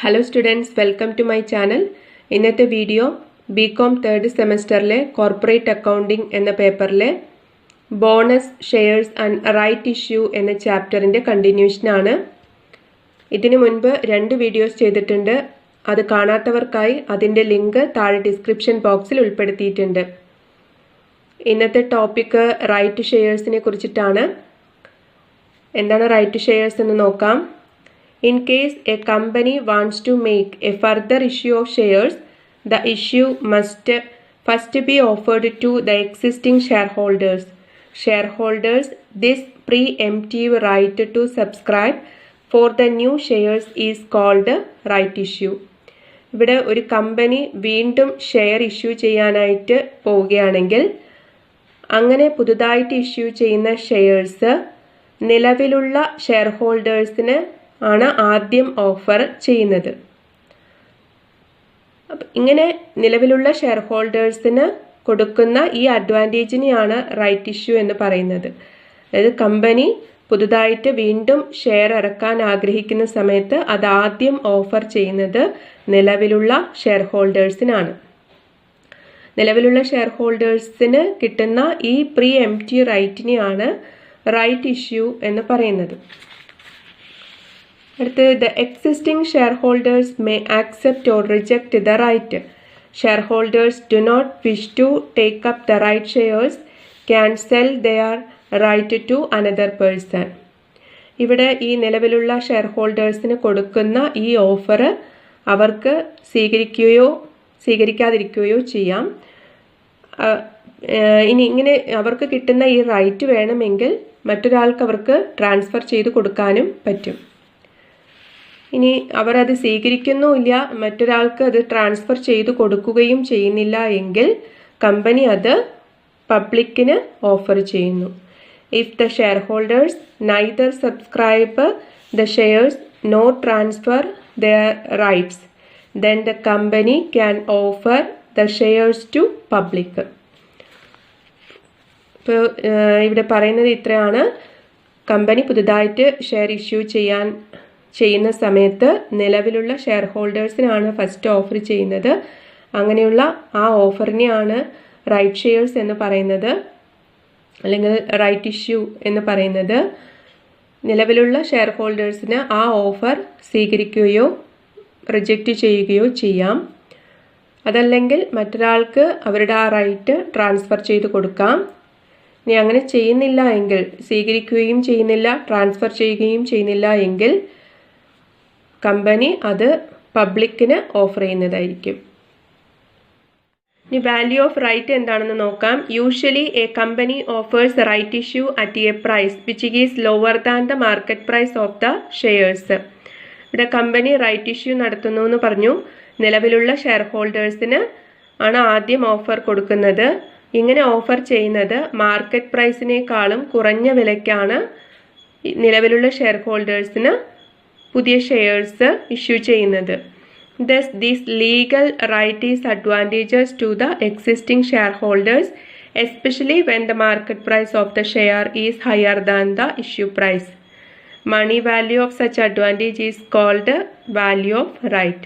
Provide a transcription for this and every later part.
Hello students, welcome to my channel. ഇന്നത്തെ video BCom 3rd സെമസ്റ്ററിലെ corporate accounting എന്ന പേപ്പറിലെ bonus shares and right issue എന്ന ചാപ്റ്ററിൻ്റെ കണ്ടിന്യൂഷൻ ആണ്. ഇതിനു മുൻപ് 2 വീഡിയോസ് ചെയ്തിട്ടുണ്ട്. അത് കാണാത്തവർക്കായി അതിൻ്റെ ലിങ്ക് താഴെ ഡിസ്ക്രിപ്ഷൻ ബോക്സിൽ ഉൾപ്പെടുത്തിയിട്ടുണ്ട്. ഇന്നത്തെ ടോപ്പിക് റൈറ്റ് ഷെയർസിനെ കുറിച്ചിട്ടാണ്. എന്താണ് റൈറ്റ് ഷെയർസ് എന്ന് നോക്കാം. In case a company wants to make a further issue of shares, the issue must first be offered to the existing shareholders. Shareholders, this preemptive right to subscribe for the new shares is called right issue. ഇവിടെ ഒരു company വീണ്ടും share issue ചെയ്യാനായിട്ട് പോവുകയാണെങ്കിൽ അങ്ങനെ പുതുതായിട്ട് issue ചെയ്യുന്ന shares നിലവിലുള്ള share ഹോൾഡേഴ്സിന് ആണ് ആദ്യം ഓഫർ ചെയ്യുന്നത്. ഇങ്ങനെ നിലവിലുള്ള ഷെയർ ഹോൾഡേഴ്സിന് കൊടുക്കുന്ന ഈ അഡ്വാൻറ്റേജിനെയാണ് റൈറ്റ് ഇഷ്യൂ എന്ന് പറയുന്നത്. അതായത് കമ്പനി പുതുതായിട്ട് വീണ്ടും ഷെയർ ഇറക്കാൻ ആഗ്രഹിക്കുന്ന സമയത്ത് അത് ആദ്യം ഓഫർ ചെയ്യുന്നത് നിലവിലുള്ള ഷെയർ ഹോൾഡേഴ്സിനാണ്. നിലവിലുള്ള ഷെയർ ഹോൾഡേഴ്സിന് കിട്ടുന്ന ഈ പ്രീ എംപ്റ്റി റൈറ്റിനെയാണ് റൈറ്റ് ഇഷ്യൂ എന്ന് പറയുന്നത്. അടുത്ത് the existing shareholders may accept or reject the right. Shareholders do not wish to take up the right shares can sell their right to another person. ഇവിടെ ഈ നിലവിലുള്ള share ഹോൾഡേഴ്സിന് കൊടുക്കുന്ന ഈ offer അവർക്ക് സ്വീകരിക്കുകയോ സ്വീകരിക്കാതിരിക്കുകയോ ചെയ്യാം. ഇനി ഇങ്ങനെ അവർക്ക് കിട്ടുന്ന ഈ റൈറ്റ് വേണമെങ്കിൽ മറ്റൊരാൾക്ക് അവർക്ക് ട്രാൻസ്ഫർ ചെയ്ത് കൊടുക്കാനും പറ്റും. ഇനി അവർ അത് സ്വീകരിക്കുന്നുമില്ല, മറ്റൊരാൾക്ക് അത് ട്രാൻസ്ഫർ ചെയ്തു കൊടുക്കുകയും ചെയ്യുന്നില്ല എങ്കിൽ കമ്പനി അത് പബ്ലിക്കിന് ഓഫർ ചെയ്യുന്നു. If the shareholders neither subscribe the shares nor transfer their rights then the company can offer the shares to public. ഇപ്പോൾ ഇവിടെ പറയുന്നത് ഇത്രയാണ്. കമ്പനി പുതുതായിട്ട് ഷെയർ ഇഷ്യൂ ചെയ്യുന്ന സമയത്ത് നിലവിലുള്ള ഷെയർ ഹോൾഡേഴ്സിനാണ് ഫസ്റ്റ് ഓഫർ ചെയ്യുന്നത്. അങ്ങനെയുള്ള ആ ഓഫറിനെയാണ് റൈറ്റ് ഷെയർസ് എന്ന് പറയുന്നത്, അല്ലെങ്കിൽ റൈറ്റ് ഇഷ്യൂ എന്ന് പറയുന്നത്. നിലവിലുള്ള ഷെയർ ഹോൾഡേഴ്സിന് ആ ഓഫർ സ്വീകരിക്കുകയോ റിജക്റ്റ് ചെയ്യുകയോ ചെയ്യാം. അതല്ലെങ്കിൽ മറ്റൊരാൾക്ക് അവരുടെ ആ റൈറ്റ് ട്രാൻസ്ഫർ ചെയ്ത് കൊടുക്കാം. ഇനി അങ്ങനെ ചെയ്യുന്നില്ല എങ്കിൽ, സ്വീകരിക്കുകയും ചെയ്യുന്നില്ല ട്രാൻസ്ഫർ ചെയ്യുകയും ചെയ്യുന്നില്ല എങ്കിൽ കമ്പനി അത് പബ്ലിക്കിന് ഓഫർ ചെയ്യുന്നതായിരിക്കും. ഇനി വാല്യൂ ഓഫ് റൈറ്റ് എന്താണെന്ന് നോക്കാം. Usually a company offers right issue at a price which is lower than the market price of the shares. ഇവിടെ കമ്പനി റൈറ്റ് ഇഷ്യൂ നടത്തുന്നു എന്ന് പറഞ്ഞു. നിലവിലുള്ള ഷെയർ ഹോൾഡേഴ്സിന് ആണ് ആദ്യം ഓഫർ കൊടുക്കുന്നത്. ഇങ്ങനെ ഓഫർ ചെയ്യുന്നത് മാർക്കറ്റ് പ്രൈസിനേക്കാളും കുറഞ്ഞ വിലയ്ക്കാണ് നിലവിലുള്ള ഷെയർ ഹോൾഡേഴ്സിന് പുതിയ ഷെയർസ് ഇഷ്യൂ ചെയ്യുന്നത്. Thus, this legal right is advantageous to the existing shareholders, especially when the market price of the share is higher than the issue price. Money value of such advantage is called value of right.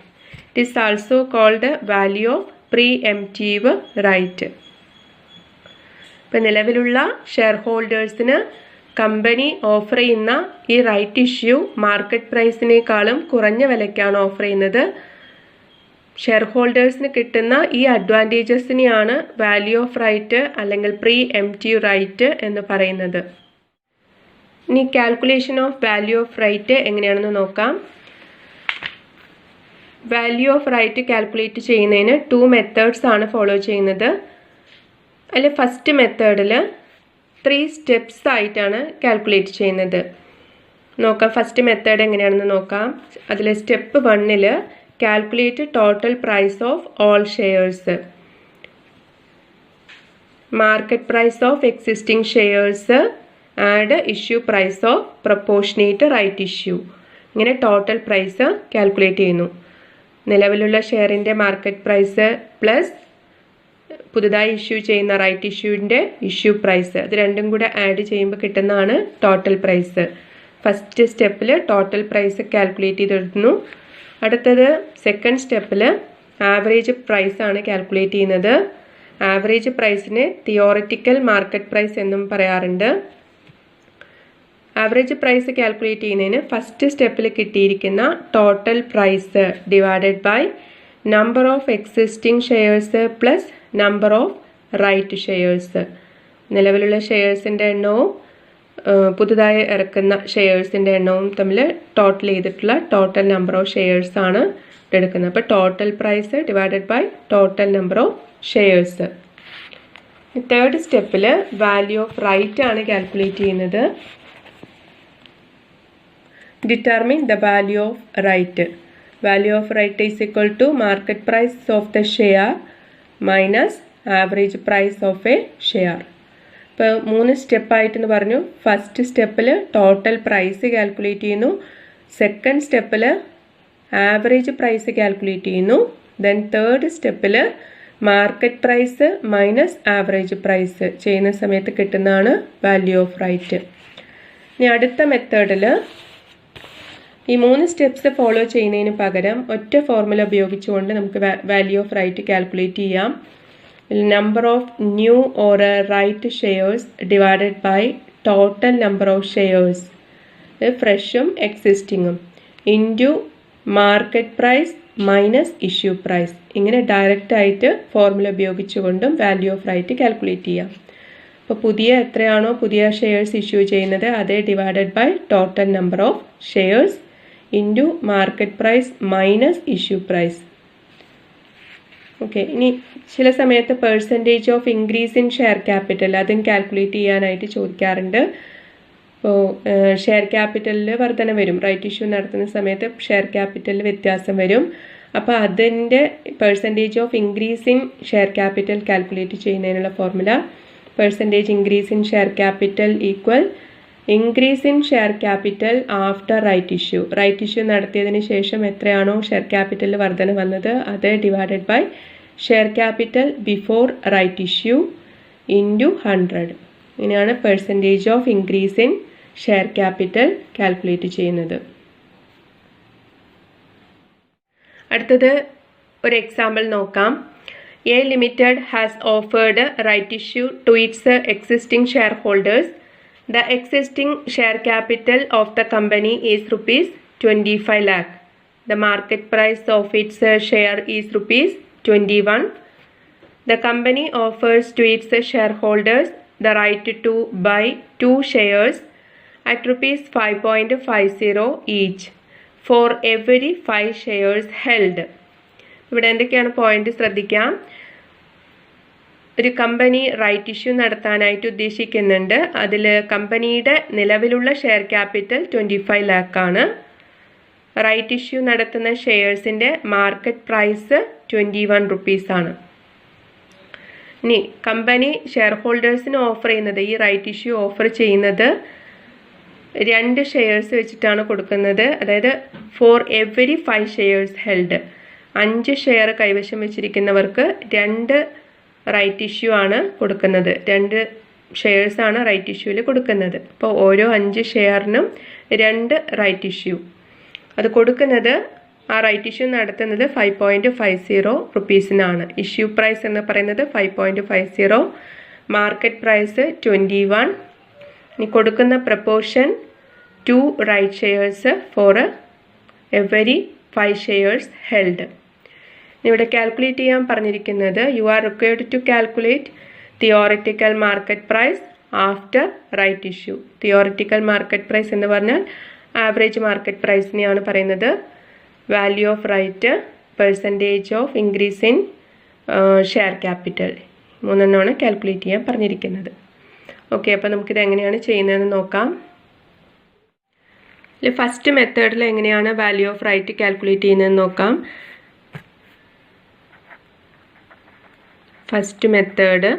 It is also called value of preemptive right. ഇപ്പം നിലവിലുള്ള share ഹോൾഡേഴ്സിന് company offer ചെയ്യുന്ന ഈ right issue market പ്രൈസിനേക്കാളും കുറഞ്ഞ വിലയ്ക്കാണ് offer ചെയ്യുന്നത്. Share ഹോൾഡേഴ്സിന് കിട്ടുന്ന ഈ അഡ്വാൻറ്റേജസിനെയാണ് വാല്യൂ ഓഫ് റൈറ്റ് അല്ലെങ്കിൽ പ്രീ എംപ്റ്റീവ് റൈറ്റ് എന്ന് പറയുന്നത്. ഇനി calculation of value of right എങ്ങനെയാണെന്ന് നോക്കാം. വാല്യൂ ഓഫ് റൈറ്റ് കാൽക്കുലേറ്റ് ചെയ്യുന്നതിന് 2 മെത്തേഡ്സ് ആണ് ഫോളോ ചെയ്യുന്നത്. അതിൽ ഫസ്റ്റ് മെത്തേഡിൽ 3 സ്റ്റെപ്സ് ആയിട്ടാണ് കാൽക്കുലേറ്റ് ചെയ്യുന്നത്. നോക്കാം ഫസ്റ്റ് മെത്തേഡ് എങ്ങനെയാണെന്ന് നോക്കാം. അതിൽ step 1 calculate total price of all shares, market price of existing shares and issue price of proportionate right issue. ഇങ്ങനെ ടോട്ടൽ പ്രൈസ് കാൽക്കുലേറ്റ് ചെയ്യുന്നു. നിലവിലുള്ള ഷെയറിൻ്റെ മാർക്കറ്റ് പ്രൈസ് പ്ലസ് പുതുതായി ഇഷ്യൂ ചെയ്യുന്ന റൈറ്റ് ഇഷ്യൂവിൻ്റെ ഇഷ്യൂ പ്രൈസ്, അത് രണ്ടും കൂടെ ആഡ് ചെയ്യുമ്പോൾ കിട്ടുന്നതാണ് ടോട്ടൽ പ്രൈസ്. ഫസ്റ്റ് സ്റ്റെപ്പിൽ ടോട്ടൽ പ്രൈസ് കാൽക്കുലേറ്റ് ചെയ്തെടുക്കുന്നു. അടുത്തത് സെക്കൻഡ് സ്റ്റെപ്പിൽ ആവറേജ് പ്രൈസ് ആണ് കാൽക്കുലേറ്റ് ചെയ്യുന്നത്. ആവറേജ് പ്രൈസിനെ തിയോറിറ്റിക്കൽ മാർക്കറ്റ് പ്രൈസ് എന്നും പറയാറുണ്ട്. ആവറേജ് പ്രൈസ് കാൽക്കുലേറ്റ് ചെയ്യുന്നതിന് ഫസ്റ്റ് സ്റ്റെപ്പിൽ കിട്ടിയിരിക്കുന്ന total price divided by number of existing shares plus number of right shares. നിലവിലുള്ള ഷെയർസിൻ്റെ എണ്ണവും പുതുതായി ഇറക്കുന്ന ഷെയർസിൻ്റെ എണ്ണവും തമ്മിൽ ടോട്ടൽ ചെയ്തിട്ടുള്ള ടോട്ടൽ നമ്പർ ഓഫ് ഷെയർസ് ആണ് എടുക്കുന്നത്. അപ്പോൾ total price divided by total number of shares. Third സ്റ്റെപ്പിൽ വാല്യൂ ഓഫ് റൈറ്റ് ആണ് കാൽക്കുലേറ്റ് ചെയ്യുന്നത്. Determine the value of right. Value of right is equal to market price of the share minus average price of a share. ഇപ്പോൾ 3 സ്റ്റെപ്പായിട്ടെന്ന് പറഞ്ഞു. First സ്റ്റെപ്പിൽ total price calculate ചെയ്യുന്നു. Second സ്റ്റെപ്പിൽ average price calculate ചെയ്യുന്നു. Then third സ്റ്റെപ്പിൽ market price minus average price ചെയ്യുന്ന സമയത്ത് കിട്ടുന്നതാണ് വാല്യൂ ഓഫ് റൈറ്റ്. ഇനി അടുത്ത മെത്തേഡിൽ ഈ 3 സ്റ്റെപ്സ് ഫോളോ ചെയ്യുന്നതിന് പകരം ഒറ്റ ഫോർമുല ഉപയോഗിച്ചുകൊണ്ട് നമുക്ക് വാല്യൂ ഓഫ് റൈറ്റ് കാൽക്കുലേറ്റ് ചെയ്യാം. Number of new or right shares divided by total number of shares, ഫ്രഷും എക്സിസ്റ്റിങ്ങും into market price minus issue price. ഇങ്ങനെ ഡയറക്റ്റ് ആയിട്ട് ഫോർമുല ഉപയോഗിച്ചുകൊണ്ടും വാല്യൂ ഓഫ് റൈറ്റ് കാൽക്കുലേറ്റ് ചെയ്യാം. അപ്പോൾ എത്രയാണോ പുതിയ ഷെയർസ് ഇഷ്യൂ ചെയ്യുന്നത് അതേ divided by total number of shares into market price minus issue price. Okay, ഇനി ചില സമയത്ത് percentage of increase in share capital അതും കാൽക്കുലേറ്റ് ചെയ്യാനായിട്ട് ചോദിക്കാറുണ്ട്. അപ്പോൾ ഷെയർ ക്യാപിറ്റലിൽ വർധന വരും. റൈറ്റ് ഇഷ്യൂ നടത്തുന്ന സമയത്ത് ഷെയർ ക്യാപിറ്റലിൽ വ്യത്യാസം വരും. അപ്പോൾ അതിൻ്റെ percentage of increase in share capital calculate ചെയ്യുന്നതിനുള്ള formula percentage increase in share capital equal increase in share capital after right issue. Right issue നടത്തിയതിന് ശേഷം എത്രയാണോ ഷെയർ ക്യാപിറ്റലിൽ വർധന വന്നത് അത് divided by share capital before right issue into 100. ഇങ്ങനെയാണ് percentage of increase in share capital calculate ചെയ്യുന്നത്. അടുത്തത് ഒരു എക്സാമ്പിൾ നോക്കാം. A limited has offered right issue to its existing shareholders. The existing share capital of the company is rupees 25 lakh. The market price of its share is rupees 21. The company offers to its shareholders the right to buy 2 shares at rupees 5.50 each for every 5 shares held. ഇവിടെ എന്തൊക്കെയാണ് point ശ്രദ്ധിക്കാം. ഒരു company right issue നടത്താനായിട്ട് ഉദ്ദേശിക്കുന്നുണ്ട്. അതിൽ കമ്പനിയുടെ നിലവിലുള്ള share capital 25 lakh ആണ്. റൈറ്റ് ഇഷ്യൂ നടത്തുന്ന ഷെയർസിൻ്റെ മാർക്കറ്റ് പ്രൈസ് 21 rupees ആണ്. ഇനി കമ്പനി ഷെയർ ഹോൾഡേഴ്സിന് ഓഫർ ചെയ്യുന്നത്, ഈ റൈറ്റ് ഇഷ്യൂ ഓഫർ ചെയ്യുന്നത് 2 ഷെയർസ് വെച്ചിട്ടാണ് കൊടുക്കുന്നത്. അതായത് four every 5 shares held. 5 share കൈവശം വെച്ചിരിക്കുന്നവർക്ക് 2 റൈറ്റ് ഇഷ്യൂ ആണ് കൊടുക്കുന്നത്. 2 ഷെയർസ് ആണ് റൈറ്റ് ഇഷ്യൂവിൽ കൊടുക്കുന്നത്. അപ്പോൾ ഓരോ 5 ഷെയറിനും 2 റൈറ്റ് ഇഷ്യൂ. അത് കൊടുക്കുന്നത്, ആ റൈറ്റ് ഇഷ്യൂ നടത്തുന്നത് 5.50 rupeesനാണ്. ഇഷ്യൂ പ്രൈസ് എന്ന് പറയുന്നത് 5.50, മാർക്കറ്റ് പ്രൈസ് 21. ഇനി കൊടുക്കുന്ന proportion 2 right shares for every 5 shares held. ഇവിടെ കാൽക്കുലേറ്റ് ചെയ്യാൻ പറഞ്ഞിരിക്കുന്നത് you are required to calculate theoretical market price after right issue. Theoretical market price എന്ന് പറഞ്ഞാൽ ആവറേജ് മാർക്കറ്റ് പ്രൈസിനെയാണ് പറയുന്നത്. Value of right, percentage of increase in share capital, 3 calculate ചെയ്യാൻ പറഞ്ഞിരിക്കുന്നത്. Okay, അപ്പോൾ നമുക്കിത് എങ്ങനെയാണ് ചെയ്യുന്നതെന്ന് നോക്കാം. ഫസ്റ്റ് മെത്തേഡിൽ എങ്ങനെയാണ് വാല്യൂ ഓഫ് റൈറ്റ് കാൽക്കുലേറ്റ് ചെയ്യുന്നതെന്ന് നോക്കാം. ഫസ്റ്റ് മെത്തേഡ്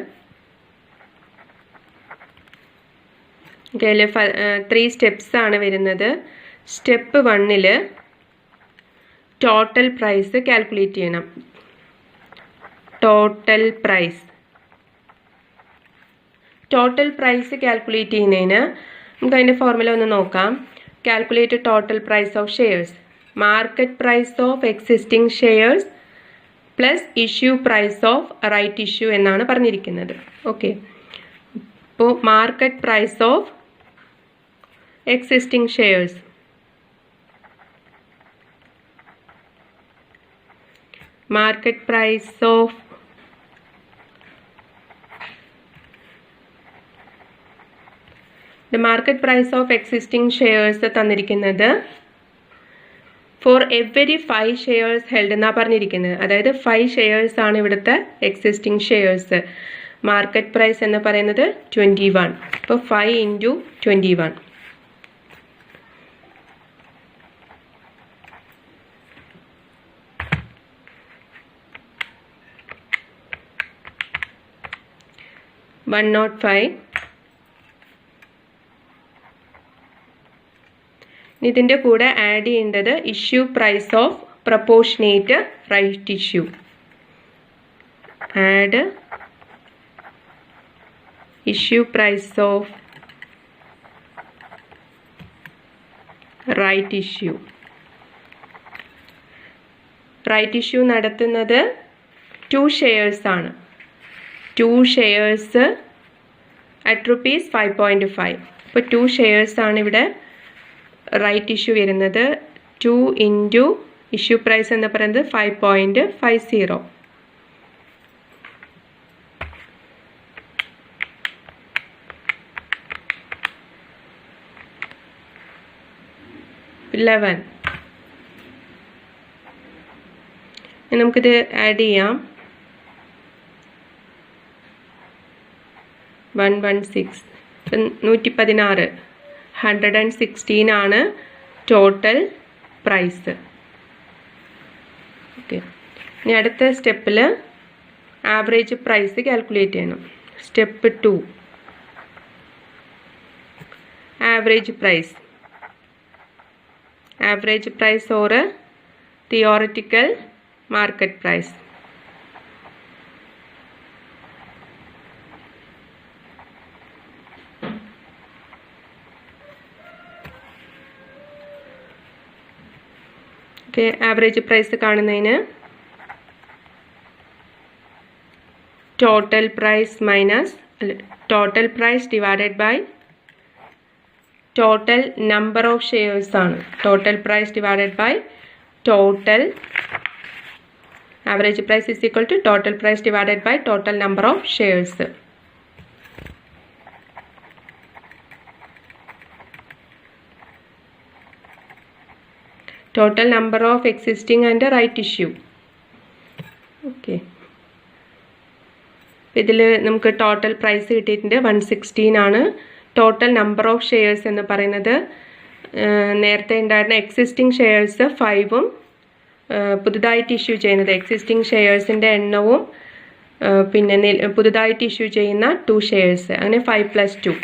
അതിൽ 3 സ്റ്റെപ്സ് ആണ് വരുന്നത്. സ്റ്റെപ്പ് 1 ടോട്ടൽ പ്രൈസ് കാൽക്കുലേറ്റ് ചെയ്യണം. ടോട്ടൽ പ്രൈസ് കാൽക്കുലേറ്റ് ചെയ്യുന്നതിന് നമുക്ക് അതിൻ്റെ ഫോർമുല ഒന്ന് നോക്കാം. Calculate total price of shares market price of existing shares plus issue price of right issue എന്നാണ് പറഞ്ഞിരിക്കുന്നത്. ഓക്കെ, അപ്പോൾ market price of existing shares market price of market price of existing shares തന്നിരിക്കുന്നത് for every 5 shares held എന്നാണ് പറഞ്ഞിരിക്കുന്നത്. അതായത് 5 shares ആണ് ഇവിടുത്തെ existing shares. Market price എന്ന് പറയുന്നത് 21. അപ്പോൾ 5 ഇൻറ്റു 21. $105. ഇതിൻ്റെ കൂടെ ആഡ് ചെയ്യേണ്ടത് issue price of proportionate right issue. Add issue price of right issue. Right issue നടത്തുന്നത് 2 ഷെയർസ് ആണ്. 2 ഷെയർസ് അറ്റ് ₹5.5. അപ്പോൾ 2 ഷെയർസ് ആണ് ഇവിടെ റൈറ്റ് ഇഷ്യൂ വരുന്നത്. 2 ഇൻറ്റു ഇഷ്യൂ പ്രൈസ് എന്ന് പറയുന്നത് 5.50. നമുക്കിത് ആഡ് ചെയ്യാം. 116. 116. 116 ആണ് ടോട്ടൽ പ്രൈസ്. ഓക്കെ, ഇനി അടുത്ത സ്റ്റെപ്പിൽ ആവറേജ് പ്രൈസ് കാൽക്കുലേറ്റ് ചെയ്യണം. Step 2 average price. Average price or theoretical market price. Okay, average price കാണുന്നതിന് total price divided by total number of shares ആണ്. Total price divided by total average price is equal to total price divided by total number of shares. Total number of existing and right issue. Okay, ഇതിൽ നമുക്ക് total price കിട്ടിയിട്ടുണ്ട് 116 ആണ്. Total number of shares എന്ന് പറയുന്നത് നേരത്തെ ഉണ്ടായിരുന്ന existing shares 5ഉം പുതുതായിട്ട് issue ചെയ്യുന്നത് എക്സിസ്റ്റിംഗ് ഷെയർസിൻ്റെ എണ്ണവും പിന്നെ പുതുതായിട്ട് ഇഷ്യൂ ചെയ്യുന്ന 2 ഷെയർസ്, അങ്ങനെ 5 + 2.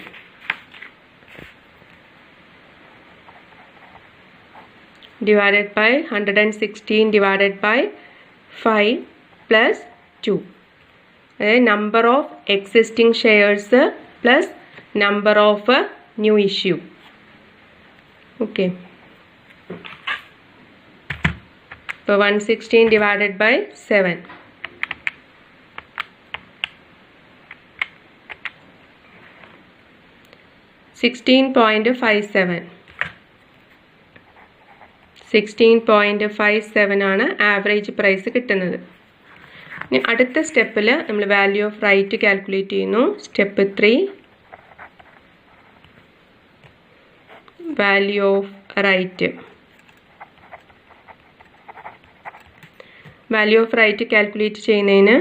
divided by 116 divided by 5 plus 2. Number of existing shares plus number of new issue. Okay. So 116 divided by 7. 16.57. 16.57 ആണ് ആവറേജ് പ്രൈസ് കിട്ടുന്നത്. ഇനി അടുത്ത സ്റ്റെപ്പിൽ നമ്മൾ വാല്യൂ ഓഫ് റൈറ്റ് കാൽക്കുലേറ്റ് ചെയ്യുന്നു. Step 3 value of right. Value of right calculate ചെയ്യുന്നതിന്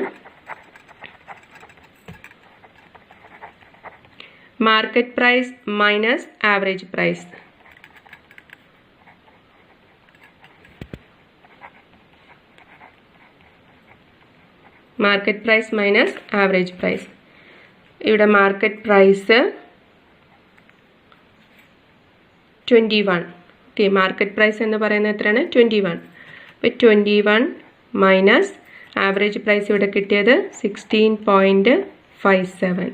market price minus average price. Market price minus average price. ഇവിടെ market price 21. Okay, market price എന്ന് പറയുന്നത് എത്രയാണ്? 21. അപ്പോൾ 21 മൈനസ് ആവറേജ് പ്രൈസ് ഇവിടെ കിട്ടിയത് 16.57.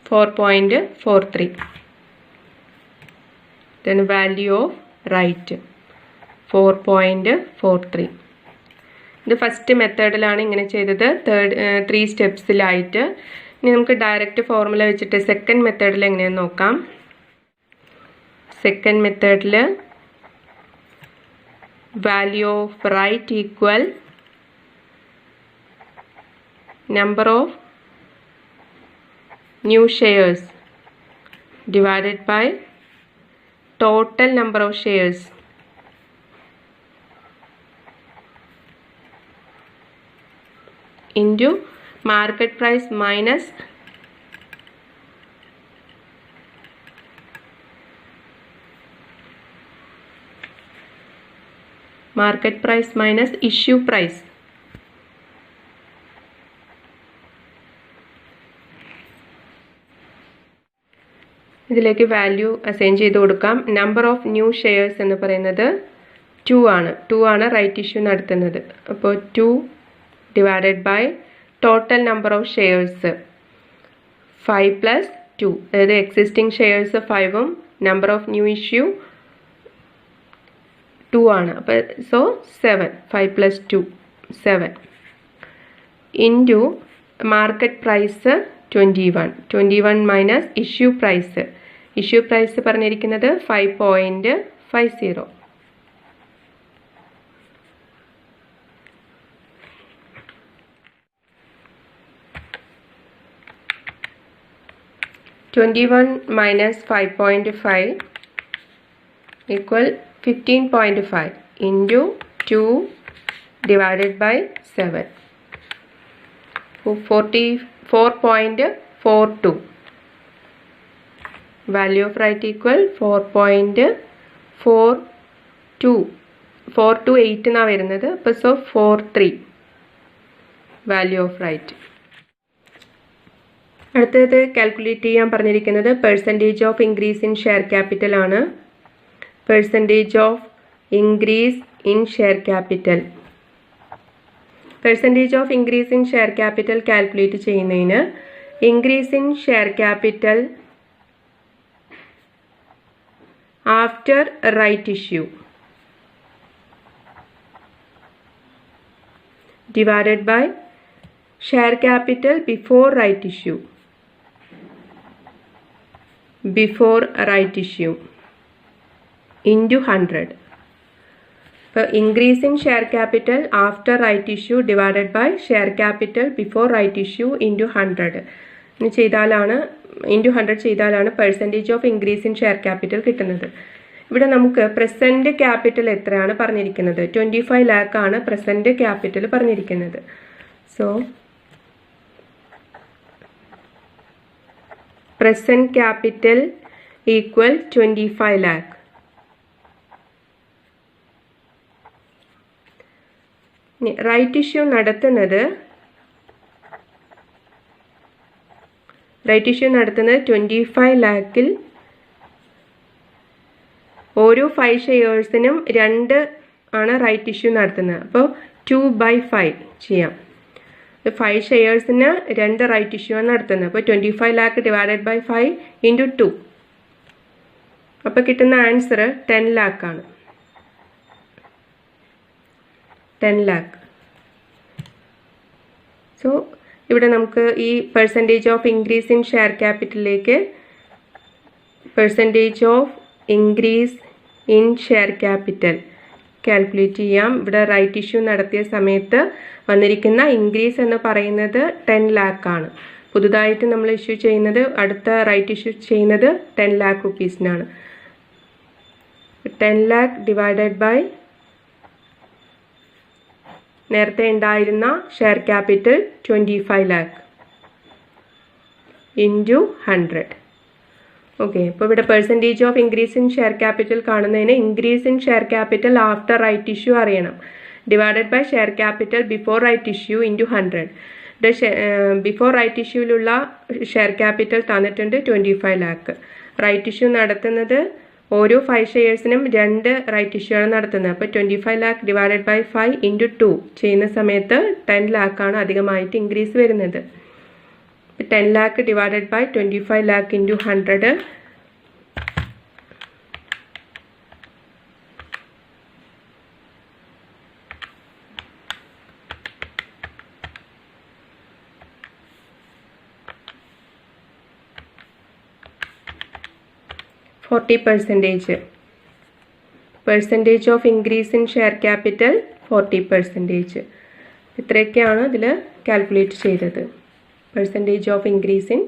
4.43. Then value of right 4.43. ഇത് ഫസ്റ്റ് മെത്തേഡിലാണ് ഇങ്ങനെ ചെയ്തത്. 3 സ്റ്റെപ്സിലായിട്ട്. ഇനി നമുക്ക് ഡയറക്റ്റ് ഫോർമുല വെച്ചിട്ട് സെക്കൻഡ് മെത്തേഡിൽ എങ്ങനെയാണെന്ന് നോക്കാം. സെക്കൻഡ് മെത്തേഡിൽ value of right equal number of new shares divided by total number of shares into market price minus issue price. ഇതിലേക്ക് വാല്യൂ അസൈൻ ചെയ്ത് കൊടുക്കാം. നമ്പർ ഓഫ് ന്യൂ ഷെയർസ് എന്ന് പറയുന്നത് 2 ആണ്. 2 ആണ് റൈറ്റ് ഇഷ്യൂ നടത്തുന്നത്. അപ്പോൾ 2 divided by total number of shares 5 + 2, അതായത് എക്സിസ്റ്റിംഗ് ഷെയർസ് 5ഉം നമ്പർ ഓഫ് ന്യൂ ഇഷ്യൂ 2 ആണ്. അപ്പോൾ so 7, 5 + 2 7 into market price 21 minus issue price. Issue price പറഞ്ഞിരിക്കുന്നത് 5.50. 21 minus 5.5 equal 15.5 into 2 divided by 7. 44.42. Value of right equal 4.42. 428 എന്നാണ് വരുന്നത്. അപ്പോൾ സോ 43 വാല്യൂ ഓഫ് റൈറ്റ്. അടുത്തത് calculate ചെയ്യാൻ പറഞ്ഞിരിക്കുന്നത് percentage of increase in share capital ആണ്. Percentage of increase in share capital. Percentage of increase in share capital calculate ചെയ്യുന്നതിന് increase in share capital after right issue divided by share capital before right issue into 100. അപ്പോൾ increase in share capital after right issue divided by share capital before right issue into 100 ഇനി ചെയ്താലാണ് into 100 ചെയ്താലാണ് percentage of increase in share capital കിട്ടുന്നത്. ഇവിടെ നമുക്ക് present capital എത്രയാണ് പറഞ്ഞിരിക്കുന്നത്? 25 lakh ആണ് പ്രസൻറ്റ് ക്യാപിറ്റൽ പറഞ്ഞിരിക്കുന്നത്. So present capital equal 25 lakh. Right issue നടത്തുന്നത് 25 lakhൽ ഓരോ 5 ഷെയർസിനും 2 ആണ് റൈറ്റ് ഇഷ്യൂ നടത്തുന്നത്. അപ്പോൾ 2/5 ചെയ്യാം. 5 ഷെയർസിന് 2 റൈറ്റ് ഇഷ്യൂ ആണ് നടത്തുന്നത്. അപ്പോൾ 25 lakh ഡിവൈഡഡ് ബൈ 5 ഇൻറ്റു 2. അപ്പോൾ കിട്ടുന്ന ആൻസർ 10 lakh ആണ്. 10 lakh. സോ ഇവിടെ നമുക്ക് ഈ percentage of increase in share ക്യാപിറ്റലിലേക്ക് percentage of increase in share capital calculate ചെയ്യാം. ഇവിടെ റൈറ്റ് ഇഷ്യൂ നടത്തിയ സമയത്ത് വന്നിരിക്കുന്ന ഇൻക്രീസ് എന്ന് പറയുന്നത് 10 lakh ആണ്. പുതുതായിട്ട് നമ്മൾ ഇഷ്യൂ ചെയ്യുന്നത് അടുത്ത റൈറ്റ് ഇഷ്യൂ ചെയ്യുന്നത് 10 lakh rupeesനാണ്. 10 lakh ഡിവൈഡഡ് ബൈ നേരത്തെ ഉണ്ടായിരുന്ന share capital 25 lakh into 100. Okay, അപ്പോൾ ഇവിടെ percentage of increase in share capital കാണുന്നതിന് increase in share capital after right issue അറിയണം. Divided by share capital before right issue into 100. Before right ഇഷ്യൂവിലുള്ള share capital തന്നിട്ടുണ്ട് 25 lakh. Right issue നടത്തുന്നത് ഓരോ 5 ഷെയർസിനും 2 right issue ആണ് നടത്തുന്നത്. അപ്പോൾ 25 lakh ഡിവൈഡഡ് ബൈ 5 ഇൻറ്റു 2 ചെയ്യുന്ന സമയത്ത് 10 lakh ആണ് അധികമായിട്ട് ഇൻക്രീസ് വരുന്നത്. 10 lakh divided by 25 lakh into 100. Percentage of increase in share capital 40%. ഇത്രയൊക്കെയാണ് ഇതിൽ കാൽക്കുലേറ്റ് ചെയ്തത്. Percentage of increase in